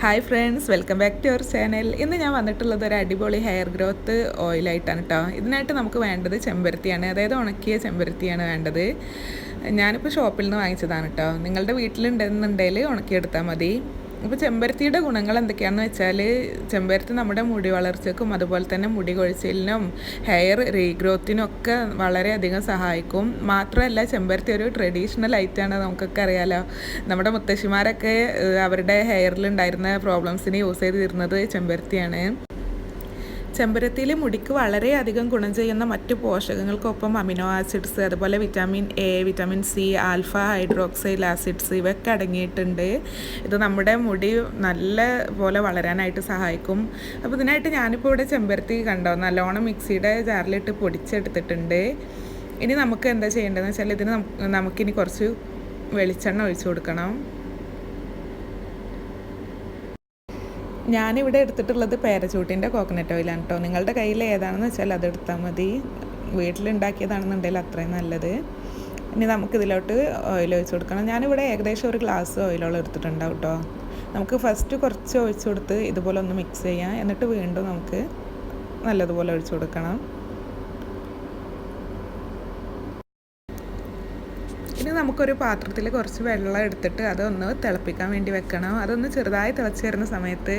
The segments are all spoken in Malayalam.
Hi friends, welcome back to our channel. ഇന്ന് ഞാൻ വന്നിട്ടുള്ളത് ഒരു അടിപൊളി ഹെയർ ഗ്രോത്ത് ഓയിലായിട്ടാണ് കേട്ടോ. ഇതിനായിട്ട് നമുക്ക് വേണ്ടത് ചെമ്പരത്തിയാണ്, അതായത് ഉണക്കിയ ചെമ്പരത്തിയാണ് വേണ്ടത്. ഞാനിപ്പോൾ ഷോപ്പിൽ നിന്ന് വാങ്ങിച്ചതാണ് കേട്ടോ. നിങ്ങളുടെ വീട്ടിലുണ്ടെന്നുണ്ടെങ്കിൽ ഉണക്കിയെടുത്താൽ മതി. അപ്പോൾ ചെമ്പരത്തിയുടെ ഗുണങ്ങൾ എന്തൊക്കെയാണെന്ന് വെച്ചാൽ, ചെമ്പരത്തി നമ്മുടെ മുടി വളർച്ചയ്ക്കും അതുപോലെ തന്നെ മുടി കൊഴിച്ചിലിനും ഹെയർ റീഗ്രോത്തിനും ഒക്കെ വളരെയധികം സഹായിക്കും. മാത്രമല്ല, ചെമ്പരത്തി ഒരു ട്രഡീഷണൽ ഐറ്റമാണ്, നമുക്കൊക്കെ അറിയാലോ. നമ്മുടെ മുത്തശ്ശിമാരൊക്കെ അവരുടെ ഹെയറിലുണ്ടായിരുന്ന പ്രോബ്ലംസിന് യൂസ് ചെയ്തിരുന്നത് ചെമ്പരത്തിയാണ്. ചെമ്പരത്തിയിൽ മുടിക്ക് വളരെയധികം ഗുണം ചെയ്യുന്ന മറ്റ് പോഷകങ്ങൾക്കൊപ്പം അമിനോ ആസിഡ്സ്, അതുപോലെ vitamin A, vitamin C, alpha hydroxyl acids ഇവയൊക്കെ അടങ്ങിയിട്ടുണ്ട്. ഇത് നമ്മുടെ മുടി നല്ല പോലെ വളരാനായിട്ട് സഹായിക്കും. അപ്പോൾ ഇതിനായിട്ട് ഞാനിപ്പോൾ ഇവിടെ ചെമ്പരത്തി കണ്ടോ നല്ലോണം മിക്സിയുടെ ജാറിലിട്ട് പൊടിച്ചെടുത്തിട്ടുണ്ട്. ഇനി നമുക്ക് എന്താ ചെയ്യേണ്ടതെന്ന് വെച്ചാൽ, ഇതിന് നമുക്കിനി കുറച്ച് വെളിച്ചെണ്ണ ഒഴിച്ചു കൊടുക്കണം. ഞാനിവിടെ എടുത്തിട്ടുള്ളത് പേരച്ചൂട്ടിൻ്റെ കോക്കനട്ട് ഓയിലാണ് കേട്ടോ. നിങ്ങളുടെ കയ്യിൽ ഏതാണെന്ന് വെച്ചാൽ അതെടുത്താൽ മതി. വീട്ടിലുണ്ടാക്കിയതാണെന്നുണ്ടെങ്കിൽ അത്രയും നല്ലത്. ഇനി നമുക്കിതിലോട്ട് ഓയിൽ ഒഴിച്ച് കൊടുക്കണം. ഞാനിവിടെ ഏകദേശം ഒരു ഗ്ലാസ് ഓയിലോളം എടുത്തിട്ടുണ്ടാവും കേട്ടോ. നമുക്ക് ഫസ്റ്റ് കുറച്ച് ഒഴിച്ച് കൊടുത്ത് ഇതുപോലെ ഒന്ന് മിക്സ് ചെയ്യാം. എന്നിട്ട് വീണ്ടും നമുക്ക് നല്ലതുപോലെ ഒഴിച്ച് കൊടുക്കണം. ഇനി നമുക്കൊരു പാത്രത്തിൽ കുറച്ച് വെള്ളം എടുത്തിട്ട് അതൊന്ന് തിളപ്പിക്കാൻ വേണ്ടി വെക്കണം. അതൊന്ന് ചെറുതായി തിളച്ച് വരുന്ന സമയത്ത്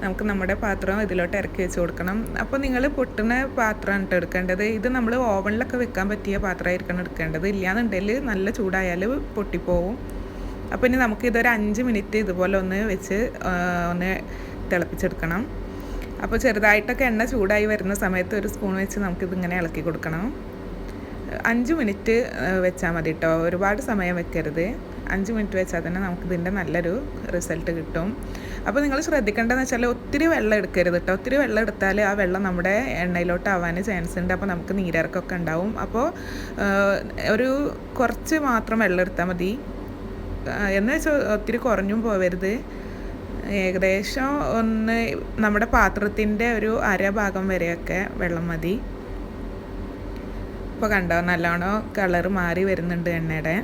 നമുക്ക് നമ്മുടെ പാത്രം ഇതിലോട്ട് ഇറക്കി വെച്ച് കൊടുക്കണം. അപ്പോൾ നിങ്ങൾ പൊട്ടുന്ന പാത്രമാണ് കേട്ടോ എടുക്കേണ്ടത്. ഇത് നമ്മൾ ഓവനിലൊക്കെ വെക്കാൻ പറ്റിയ പാത്രമായിരിക്കണം എടുക്കേണ്ടത്. ഇല്ലയെന്നുണ്ടെങ്കിൽ നല്ല ചൂടായാൽ പൊട്ടിപ്പോവും. അപ്പോൾ ഇനി നമുക്കിതൊരു 5 മിനിറ്റ് ഇതുപോലെ ഒന്ന് വെച്ച് ഒന്ന് തിളപ്പിച്ചെടുക്കണം. അപ്പോൾ ചെറുതായിട്ടൊക്കെ എണ്ണ ചൂടായി വരുന്ന സമയത്ത് ഒരു സ്പൂൺ വെച്ച് നമുക്കിതിങ്ങനെ ഇളക്കി കൊടുക്കണം. 5 മിനിറ്റ് വെച്ചാൽ മതി കേട്ടോ, ഒരുപാട് സമയം വെക്കരുത്. 5 മിനിറ്റ് വെച്ചാൽ തന്നെ നമുക്കിതിൻ്റെ നല്ലൊരു റിസൾട്ട് കിട്ടും. അപ്പോൾ നിങ്ങൾ ശ്രദ്ധിക്കേണ്ടതെന്ന് വെച്ചാൽ, ഒത്തിരി വെള്ളം എടുക്കരുത് കേട്ടോ. ഒത്തിരി വെള്ളം എടുത്താൽ ആ വെള്ളം നമ്മുടെ എണ്ണയിലോട്ട് ആവാൻ ചാൻസ് ഉണ്ട്. അപ്പോൾ നമുക്ക് നീരിറക്കമൊക്കെ ഉണ്ടാവും. അപ്പോൾ ഒരു കുറച്ച് മാത്രം വെള്ളം എടുത്താൽ മതി. എന്ന് വെച്ചാൽ ഒത്തിരി കുറഞ്ഞും പോവരുത്. ഏകദേശം ഒന്ന് നമ്മുടെ പാത്രത്തിൻ്റെ ഒരു അര ഭാഗം വരെയൊക്കെ വെള്ളം മതി. ഇപ്പോൾ കണ്ടോ നല്ലോണം കളറ് മാറി വരുന്നുണ്ട് എണ്ണയുടെ.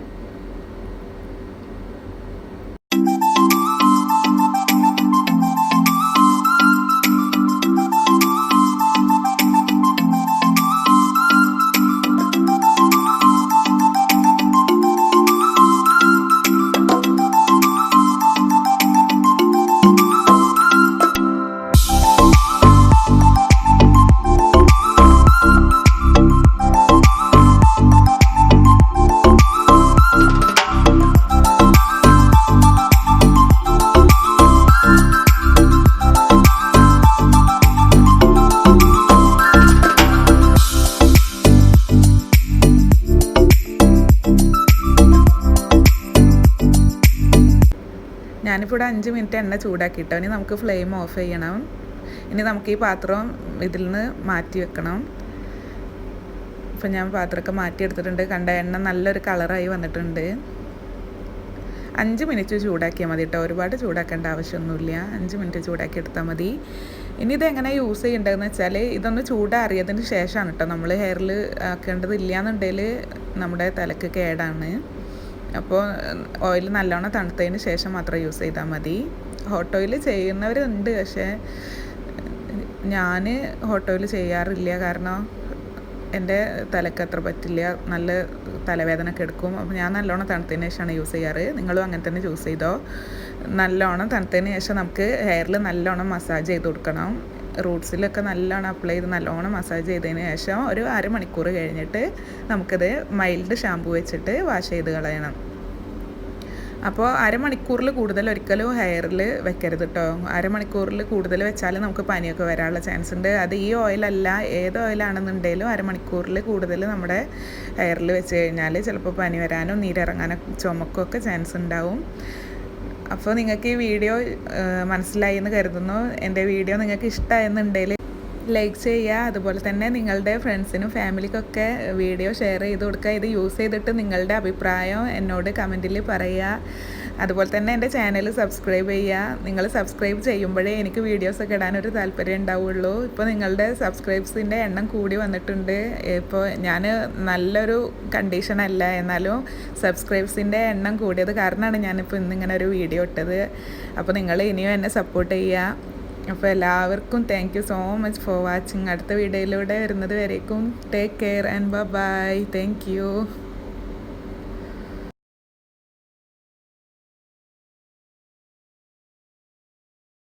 ഞാനിപ്പോൾ ഇവിടെ 5 മിനിറ്റ് എണ്ണ ചൂടാക്കിയിട്ടോ. ഇനി നമുക്ക് ഫ്ലെയിം ഓഫ് ചെയ്യണം. ഇനി നമുക്ക് ഈ പാത്രം ഇതിൽ നിന്ന് മാറ്റി വെക്കണം. ഇപ്പം ഞാൻ പാത്രമൊക്കെ മാറ്റിയെടുത്തിട്ടുണ്ട്. കണ്ട എണ്ണ നല്ലൊരു കളറായി വന്നിട്ടുണ്ട്. 5 മിനിറ്റ് ചൂടാക്കിയാൽ മതി കേട്ടോ, ഒരുപാട് ചൂടാക്കേണ്ട ആവശ്യമൊന്നുമില്ല. 5 മിനിറ്റ് ചൂടാക്കി എടുത്താൽ മതി. ഇനി ഇതെങ്ങനെ യൂസ് ചെയ്യേണ്ടതെന്ന് വെച്ചാൽ, ഇതൊന്ന് ചൂടാറിയതിന് ശേഷമാണ് കേട്ടോ നമ്മൾ ഹെയറിൽ ആക്കേണ്ടത്. ഇല്ലയെന്നുണ്ടെങ്കിൽ നമ്മുടെ തലക്ക് കേടാണ്. അപ്പോൾ ഓയിൽ നല്ലോണം തണുത്തതിന് ശേഷം മാത്രം യൂസ് ചെയ്താൽ മതി. ഹോട്ട് ഓയിൽ ചെയ്യുന്നവരുണ്ട്, പക്ഷേ ഞാൻ ഹോട്ട് ഓയിൽ ചെയ്യാറില്ല. കാരണം എൻ്റെ തലക്ക് അത്ര പറ്റില്ല, നല്ല തലവേദനയൊക്കെ എടുക്കും. അപ്പോൾ ഞാൻ നല്ലോണം തണുത്തതിന് ശേഷമാണ് യൂസ് ചെയ്യാറ്. നിങ്ങളും അങ്ങനെ തന്നെ യൂസ് ചെയ്തോ. നല്ലോണം തണുത്തതിന് ശേഷം നമുക്ക് ഹെയറിൽ നല്ലോണം മസാജ് ചെയ്ത് കൊടുക്കണം. റൂട്ട്സിലൊക്കെ നല്ലോണം അപ്ലൈ ചെയ്ത് നല്ലോണം മസാജ് ചെയ്തതിന് ശേഷം ഒരു അരമണിക്കൂർ കഴിഞ്ഞിട്ട് നമുക്കിത് മൈൽഡ് ഷാമ്പു വെച്ചിട്ട് വാഷ് ചെയ്ത് കളയണം. അപ്പോൾ അരമണിക്കൂറിൽ കൂടുതൽ ഒരിക്കലും ഹെയറിൽ വെക്കരുത് കേട്ടോ. അരമണിക്കൂറിൽ കൂടുതൽ വെച്ചാൽ നമുക്ക് പനിയൊക്കെ വരാനുള്ള ചാൻസ് ഉണ്ട്. അത് ഈ ഓയിലല്ല, ഏത് ഓയിലാണെന്നുണ്ടെങ്കിലും അരമണിക്കൂറിൽ കൂടുതൽ നമ്മുടെ ഹെയറിൽ വെച്ച് കഴിഞ്ഞാൽ ചിലപ്പോൾ പനി വരാനോ നീരിറങ്ങാനോ ചുമക്കൊക്കെ ചാൻസ് ഉണ്ടാവും. അപ്പോൾ നിങ്ങൾക്ക് ഈ വീഡിയോ മനസ്സിലായി എന്ന് കരുതുന്നു. എൻ്റെ വീഡിയോ നിങ്ങൾക്ക് ഇഷ്ടമായെന്നുണ്ടെങ്കിൽ ലൈക്ക് ചെയ്യുക. അതുപോലെ തന്നെ നിങ്ങളുടെ ഫ്രണ്ട്സിനും ഫാമിലിക്കൊക്കെ വീഡിയോ ഷെയർ ചെയ്ത് കൊടുക്കുക. ഇത് യൂസ് ചെയ്തിട്ട് നിങ്ങളുടെ അഭിപ്രായം എന്നോട് കമൻറ്റിൽ പറയുക. അതുപോലെ തന്നെ എൻ്റെ ചാനൽ സബ്സ്ക്രൈബ് ചെയ്യുക. നിങ്ങൾ സബ്സ്ക്രൈബ് ചെയ്യുമ്പോഴേ എനിക്ക് വീഡിയോസൊക്കെ ഇടാനൊരു താല്പര്യം ഉണ്ടാവുള്ളൂ. ഇപ്പോൾ നിങ്ങളുടെ സബ്സ്ക്രൈബ്സിൻ്റെ എണ്ണം കൂടി വന്നിട്ടുണ്ട്. ഇപ്പോൾ ഞാൻ നല്ലൊരു കണ്ടീഷനല്ല, എന്നാലും സബ്സ്ക്രൈബ്സിൻ്റെ എണ്ണം കൂടിയത് കാരണമാണ് ഞാനിപ്പോൾ ഇന്നിങ്ങനെ ഒരു വീഡിയോ ഇട്ടത്. അപ്പോൾ നിങ്ങൾ ഇനിയും എന്നെ സപ്പോർട്ട് ചെയ്യുക. അപ്പോൾ എല്ലാവർക്കും thank you so much for watching. അടുത്ത വീഡിയോയിലൂടെ വരുന്നത് വരേക്കും take care and bye. Thank U.